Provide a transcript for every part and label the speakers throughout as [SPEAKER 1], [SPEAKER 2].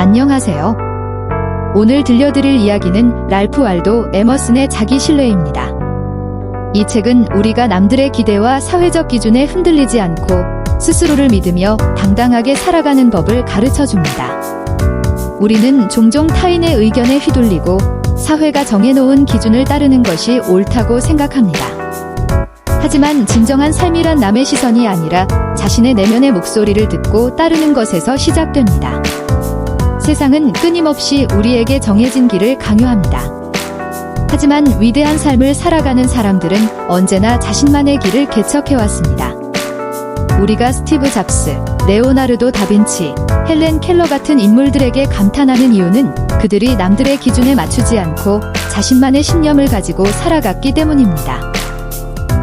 [SPEAKER 1] 안녕하세요. 오늘 들려드릴 이야기는 랄프 wal도 에머슨의 자기 신뢰입니다. 이 책은 우리가 남들의 기대와 사회적 기준에 흔들리지 않고 스스로를 믿으며 당당하게 살아가는 법을 가르쳐 줍니다. 우리는 종종 타인의 의견에 휘둘리고 사회가 정해놓은 기준을 따르는 것이 옳다고 생각합니다. 하지만 진정한 삶이란 남의 시선이 아니라 자신의 내면의 목소리를 듣고 따르는 것에서 시작됩니다. 세상은 끊임없이 우리에게 정해진 길을 강요합니다. 하지만 위대한 삶을 살아가는 사람들은 언제나 자신만의 길을 개척해왔습니다. 우리가 스티브 잡스, 레오나르도 다빈치, 헬렌 켈러 같은 인물들에게 감탄하는 이유는 그들이 남들의 기준에 맞추지 않고 자신만의 신념을 가지고 살아갔기 때문입니다.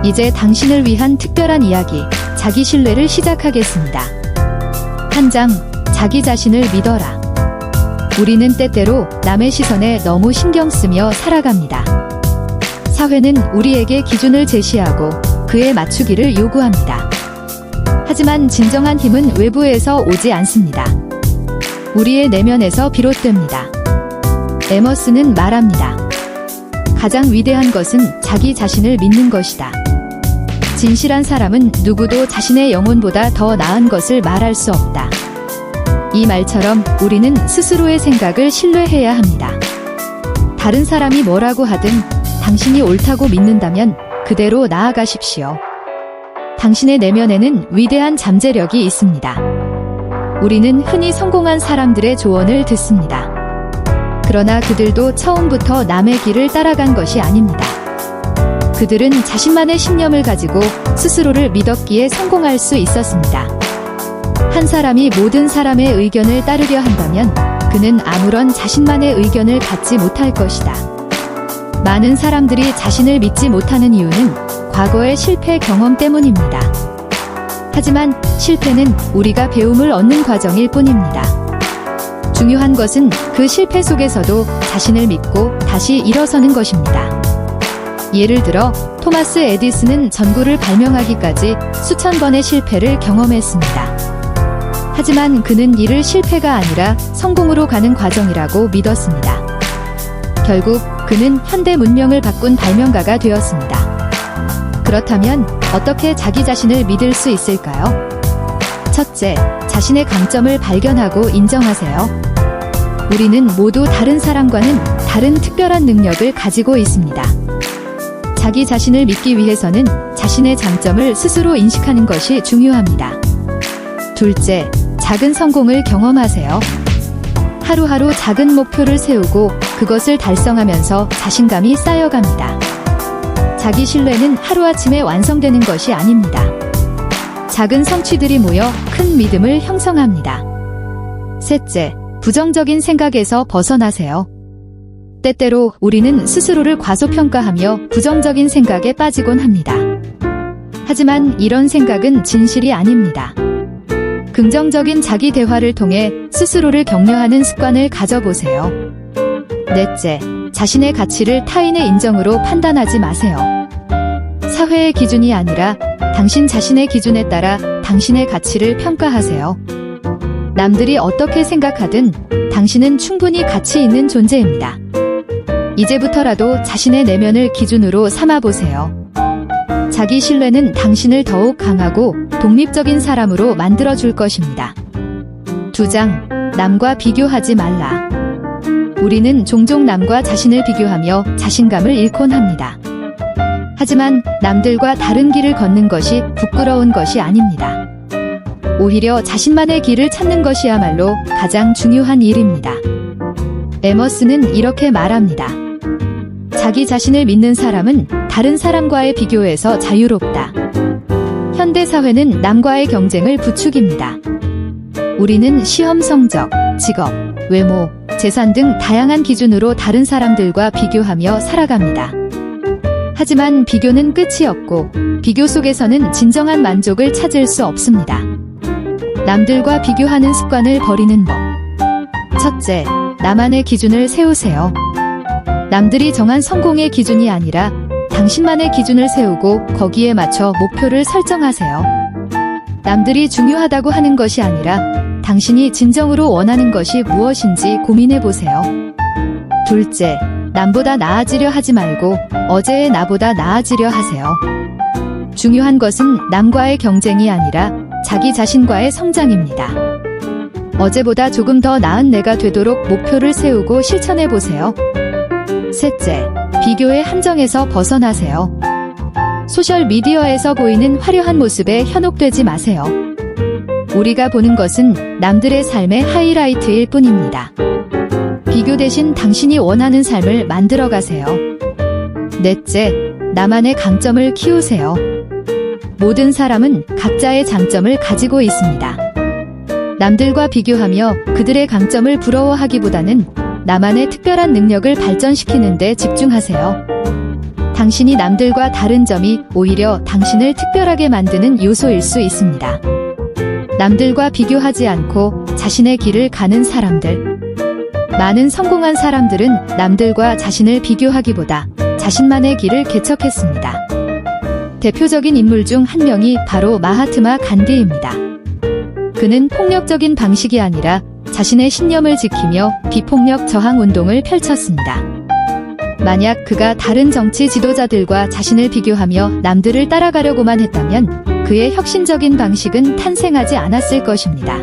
[SPEAKER 1] 이제 당신을 위한 특별한 이야기, 자기 신뢰를 시작하겠습니다. 한 장, 자기 자신을 믿어라. 우리는 때때로 남의 시선에 너무 신경 쓰며 살아갑니다. 사회는 우리에게 기준을 제시하고 그에 맞추기를 요구합니다. 하지만 진정한 힘은 외부에서 오지 않습니다. 우리의 내면에서 비롯됩니다. 에머슨은 말합니다. 가장 위대한 것은 자기 자신을 믿는 것이다. 진실한 사람은 누구도 자신의 영혼보다 더 나은 것을 말할 수 없다. 이 말처럼 우리는 스스로의 생각을 신뢰해야 합니다. 다른 사람이 뭐라고 하든 당신이 옳다고 믿는다면 그대로 나아가십시오. 당신의 내면에는 위대한 잠재력이 있습니다. 우리는 흔히 성공한 사람들의 조언을 듣습니다. 그러나 그들도 처음부터 남의 길을 따라간 것이 아닙니다. 그들은 자신만의 신념을 가지고 스스로를 믿었기에 성공할 수 있었습니다. 한 사람이 모든 사람의 의견을 따르려 한다면 그는 아무런 자신만의 의견을 갖지 못할 것이다. 많은 사람들이 자신을 믿지 못하는 이유는 과거의 실패 경험 때문입니다. 하지만 실패는 우리가 배움을 얻는 과정일 뿐입니다. 중요한 것은 그 실패 속에서도 자신을 믿고 다시 일어서는 것입니다. 예를 들어 토마스 에디슨은 전구를 발명하기까지 수천 번의 실패를 경험했습니다. 하지만 그는 이를 실패가 아니라 성공으로 가는 과정이라고 믿었습니다. 결국 그는 현대 문명을 바꾼 발명가가 되었습니다. 그렇다면 어떻게 자기 자신을 믿을 수 있을까요? 첫째, 자신의 강점을 발견하고 인정하세요. 우리는 모두 다른 사람과는 다른 특별한 능력을 가지고 있습니다. 자기 자신을 믿기 위해서는 자신의 장점을 스스로 인식하는 것이 중요합니다. 둘째, 작은 성공을 경험하세요. 하루하루 작은 목표를 세우고 그것을 달성하면서 자신감이 쌓여갑니다. 자기 신뢰는 하루아침에 완성되는 것이 아닙니다. 작은 성취들이 모여 큰 믿음을 형성합니다. 셋째, 부정적인 생각에서 벗어나세요. 때때로 우리는 스스로를 과소평가하며 부정적인 생각에 빠지곤 합니다. 하지만 이런 생각은 진실이 아닙니다. 긍정적인 자기 대화를 통해 스스로를 격려하는 습관을 가져보세요. 넷째, 자신의 가치를 타인의 인정으로 판단하지 마세요. 사회의 기준이 아니라 당신 자신의 기준에 따라 당신의 가치를 평가하세요. 남들이 어떻게 생각하든 당신은 충분히 가치 있는 존재입니다. 이제부터라도 자신의 내면을 기준으로 삼아보세요. 자기 신뢰는 당신을 더욱 강하고 독립적인 사람으로 만들어줄 것입니다. 2장, 남과 비교하지 말라. 우리는 종종 남과 자신을 비교하며 자신감을 잃곤 합니다. 하지만 남들과 다른 길을 걷는 것이 부끄러운 것이 아닙니다. 오히려 자신만의 길을 찾는 것이야말로 가장 중요한 일입니다. 에머슨은 이렇게 말합니다. 자기 자신을 믿는 사람은 다른 사람과의 비교에서 자유롭다. 현대 사회는 남과의 경쟁을 부추깁니다. 우리는 시험 성적, 직업, 외모, 재산 등 다양한 기준으로 다른 사람들과 비교하며 살아갑니다. 하지만 비교는 끝이 없고 비교 속에서는 진정한 만족을 찾을 수 없습니다. 남들과 비교하는 습관을 버리는 법. 첫째, 나만의 기준을 세우세요. 남들이 정한 성공의 기준이 아니라 당신만의 기준을 세우고 거기에 맞춰 목표를 설정하세요. 남들이 중요하다고 하는 것이 아니라 당신이 진정으로 원하는 것이 무엇인지 고민해 보세요. 둘째, 남보다 나아지려 하지 말고 어제의 나보다 나아지려 하세요. 중요한 것은 남과의 경쟁이 아니라 자기 자신과의 성장입니다. 어제보다 조금 더 나은 내가 되도록 목표를 세우고 실천해 보세요. 셋째, 비교의 함정에서 벗어나세요. 소셜미디어에서 보이는 화려한 모습에 현혹되지 마세요. 우리가 보는 것은 남들의 삶의 하이라이트일 뿐입니다. 비교 대신 당신이 원하는 삶을 만들어 가세요. 넷째, 나만의 강점을 키우세요. 모든 사람은 각자의 장점을 가지고 있습니다. 남들과 비교하며 그들의 강점을 부러워하기보다는 나만의 특별한 능력을 발전시키는 데 집중하세요. 당신이 남들과 다른 점이 오히려 당신을 특별하게 만드는 요소일 수 있습니다. 남들과 비교하지 않고 자신의 길을 가는 사람들. 많은 성공한 사람들은 남들과 자신을 비교하기보다 자신만의 길을 개척했습니다. 대표적인 인물 중 한 명이 바로 마하트마 간디입니다. 그는 폭력적인 방식이 아니라 자신의 신념을 지키며 비폭력 저항 운동을 펼쳤습니다. 만약 그가 다른 정치 지도자들과 자신을 비교하며 남들을 따라가려고만 했다면 그의 혁신적인 방식은 탄생하지 않았을 것입니다.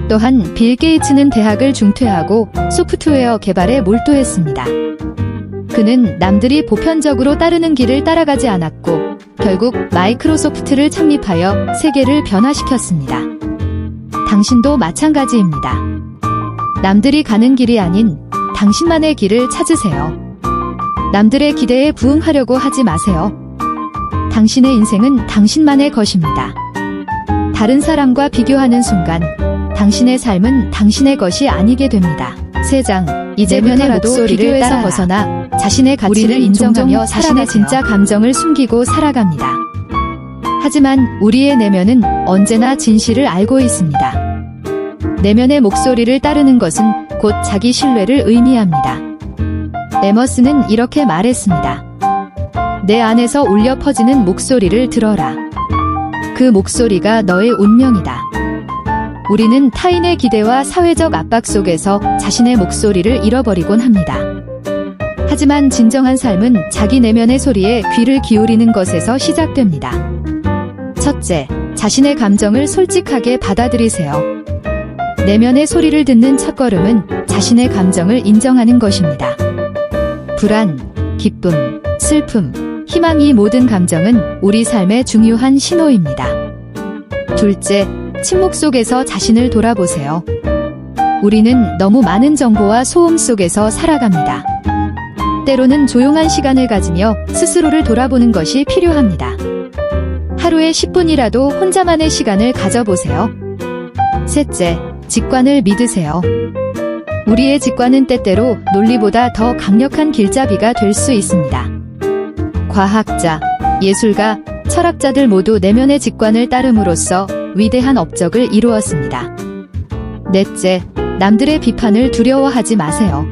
[SPEAKER 1] 또한 빌 게이츠는 대학을 중퇴하고 소프트웨어 개발에 몰두했습니다. 그는 남들이 보편적으로 따르는 길을 따라가지 않았고 결국 마이크로소프트를 창립하여 세계를 변화시켰습니다. 당신도 마찬가지입니다. 남들이 가는 길이 아닌 당신만의 길을 찾으세요. 남들의 기대에 부응하려고 하지 마세요. 당신의 인생은 당신만의 것입니다. 다른 사람과 비교하는 순간 당신의 삶은 당신의 것이 아니게 됩니다. 3장, 이제부터라도 비교에서 벗어나 자신의 가치를 인정하며 자신의 진짜 감정을 숨기고 살아갑니다. 하지만 우리의 내면은 언제나 진실을 알고 있습니다. 내면의 목소리를 따르는 것은 곧 자기 신뢰를 의미합니다. 에머스는 이렇게 말했습니다. 내 안에서 울려 퍼지는 목소리를 들어라. 그 목소리가 너의 운명이다. 우리는 타인의 기대와 사회적 압박 속에서 자신의 목소리를 잃어버리곤 합니다. 하지만 진정한 삶은 자기 내면의 소리에 귀를 기울이는 것에서 시작됩니다. 첫째, 자신의 감정을 솔직하게 받아들이세요. 내면의 소리를 듣는 첫걸음은 자신의 감정을 인정하는 것입니다. 불안, 기쁨, 슬픔, 희망 이 모든 감정은 우리 삶의 중요한 신호입니다. 둘째, 침묵 속에서 자신을 돌아보세요. 우리는 너무 많은 정보와 소음 속에서 살아갑니다. 때로는 조용한 시간을 가지며 스스로를 돌아보는 것이 필요합니다. 하루에 10분이라도 혼자만의 시간을 가져보세요. 셋째, 직관을 믿으세요. 우리의 직관은 때때로 논리보다 더 강력한 길잡이가 될 수 있습니다. 과학자, 예술가, 철학자들 모두 내면의 직관을 따름으로써 위대한 업적을 이루었습니다. 넷째, 남들의 비판을 두려워하지 마세요.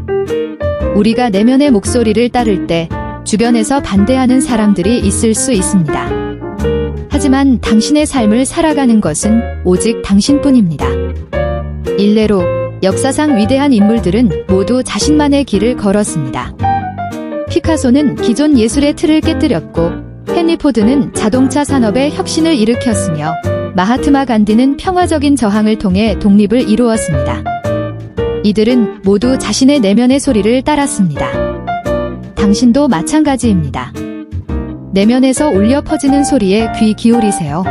[SPEAKER 1] 우리가 내면의 목소리를 따를 때 주변에서 반대하는 사람들이 있을 수 있습니다. 하지만 당신의 삶을 살아가는 것은 오직 당신뿐입니다. 일례로 역사상 위대한 인물들은 모두 자신만의 길을 걸었습니다. 피카소는 기존 예술의 틀을 깨뜨렸고 헨리 포드는 자동차 산업의 혁신을 일으켰으며 마하트마 간디는 평화적인 저항을 통해 독립을 이루었습니다. 이들은 모두 자신의 내면의 소리를 따랐습니다. 당신도 마찬가지입니다. 내면에서 울려 퍼지는 소리에 귀 기울이세요.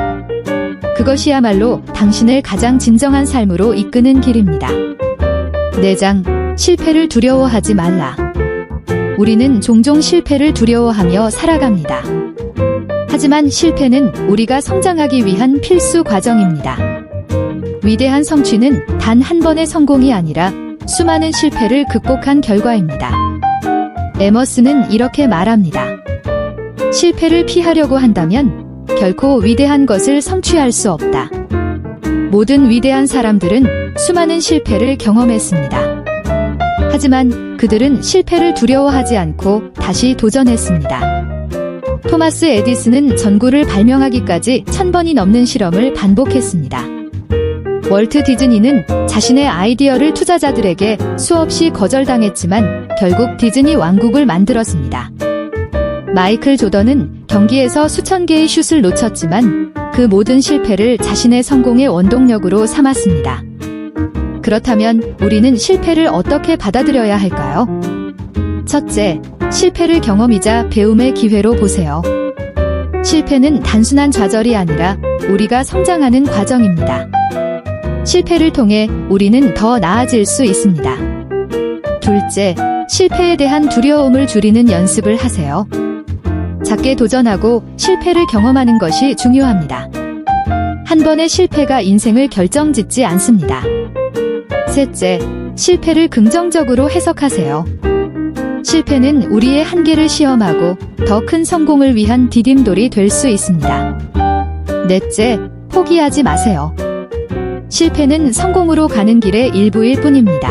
[SPEAKER 1] 그것이야말로 당신을 가장 진정한 삶으로 이끄는 길입니다. 4장, 실패를 두려워하지 말라. 우리는 종종 실패를 두려워하며 살아갑니다. 하지만 실패는 우리가 성장하기 위한 필수 과정입니다. 위대한 성취는 단 한 번의 성공이 아니라 수많은 실패를 극복한 결과입니다. 에머스는 이렇게 말합니다. 실패를 피하려고 한다면 결코 위대한 것을 성취할 수 없다. 모든 위대한 사람들은 수많은 실패를 경험했습니다. 하지만 그들은 실패를 두려워하지 않고 다시 도전했습니다. 토마스 에디슨은 전구를 발명하기까지 1000번이 넘는 실험을 반복했습니다. 월트 디즈니는 자신의 아이디어를 투자자들에게 수없이 거절당했지만 결국 디즈니 왕국을 만들었습니다. 마이클 조던은 경기에서 수천 개의 슛을 놓쳤지만 그 모든 실패를 자신의 성공의 원동력으로 삼았습니다. 그렇다면 우리는 실패를 어떻게 받아들여야 할까요? 첫째, 실패를 경험이자 배움의 기회로 보세요. 실패는 단순한 좌절이 아니라 우리가 성장하는 과정입니다. 실패를 통해 우리는 더 나아질 수 있습니다. 둘째, 실패에 대한 두려움을 줄이는 연습을 하세요. 작게 도전하고 실패를 경험하는 것이 중요합니다. 한 번의 실패가 인생을 결정짓지 않습니다. 셋째, 실패를 긍정적으로 해석하세요. 실패는 우리의 한계를 시험하고 더 큰 성공을 위한 디딤돌이 될 수 있습니다. 넷째, 포기하지 마세요. 실패는 성공으로 가는 길의 일부일 뿐입니다.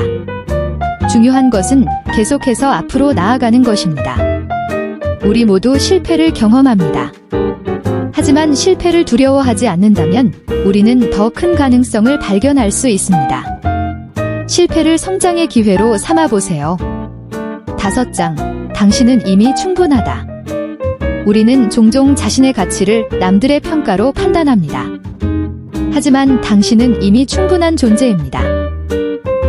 [SPEAKER 1] 중요한 것은 계속해서 앞으로 나아가는 것입니다. 우리 모두 실패를 경험합니다. 하지만 실패를 두려워하지 않는다면 우리는 더 큰 가능성을 발견할 수 있습니다. 실패를 성장의 기회로 삼아보세요. 5장, 당신은 이미 충분하다. 우리는 종종 자신의 가치를 남들의 평가로 판단합니다. 하지만 당신은 이미 충분한 존재입니다.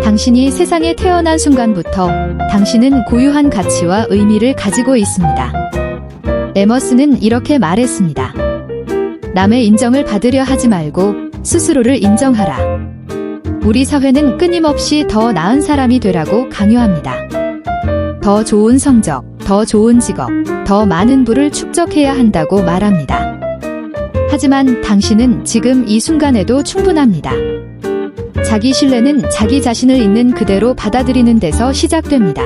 [SPEAKER 1] 당신이 세상에 태어난 순간부터 당신은 고유한 가치와 의미를 가지고 있습니다. 에머스는 이렇게 말했습니다. 남의 인정을 받으려 하지 말고 스스로를 인정하라. 우리 사회는 끊임없이 더 나은 사람이 되라고 강요합니다. 더 좋은 성적, 더 좋은 직업, 더 많은 부를 축적해야 한다고 말합니다. 하지만 당신은 지금 이 순간에도 충분합니다. 자기 신뢰는 자기 자신을 있는 그대로 받아들이는 데서 시작됩니다.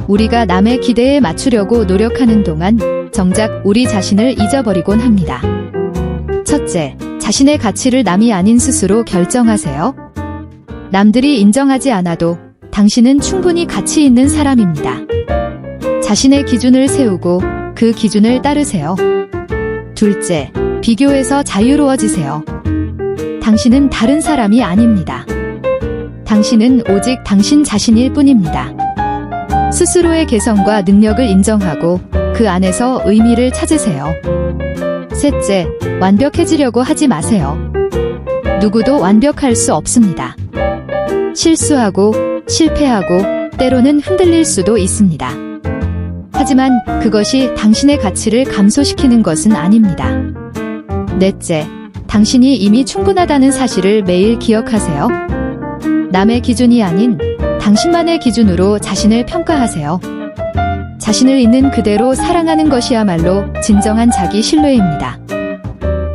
[SPEAKER 1] 우리가 남의 기대에 맞추려고 노력하는 동안 정작 우리 자신을 잊어버리곤 합니다. 첫째, 자신의 가치를 남이 아닌 스스로 결정하세요. 남들이 인정하지 않아도 당신은 충분히 가치 있는 사람입니다. 자신의 기준을 세우고 그 기준을 따르세요. 둘째, 비교에서 자유로워지세요. 당신은 다른 사람이 아닙니다. 당신은 오직 당신 자신일 뿐입니다. 스스로의 개성과 능력을 인정하고 그 안에서 의미를 찾으세요. 셋째, 완벽해지려고 하지 마세요. 누구도 완벽할 수 없습니다. 실수하고 실패하고 때로는 흔들릴 수도 있습니다. 하지만 그것이 당신의 가치를 감소시키는 것은 아닙니다. 넷째, 당신이 이미 충분하다는 사실을 매일 기억하세요. 남의 기준이 아닌 당신만의 기준으로 자신을 평가하세요. 자신을 있는 그대로 사랑하는 것이야말로 진정한 자기 신뢰입니다.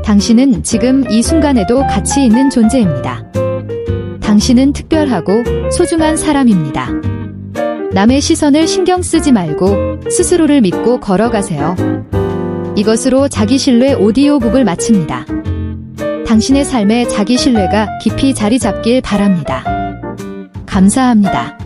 [SPEAKER 1] 당신은 지금 이 순간에도 가치 있는 존재입니다. 당신은 특별하고 소중한 사람입니다. 남의 시선을 신경 쓰지 말고 스스로를 믿고 걸어가세요. 이것으로 자기 신뢰 오디오북을 마칩니다. 당신의 삶에 자기 신뢰가 깊이 자리 잡길 바랍니다. 감사합니다.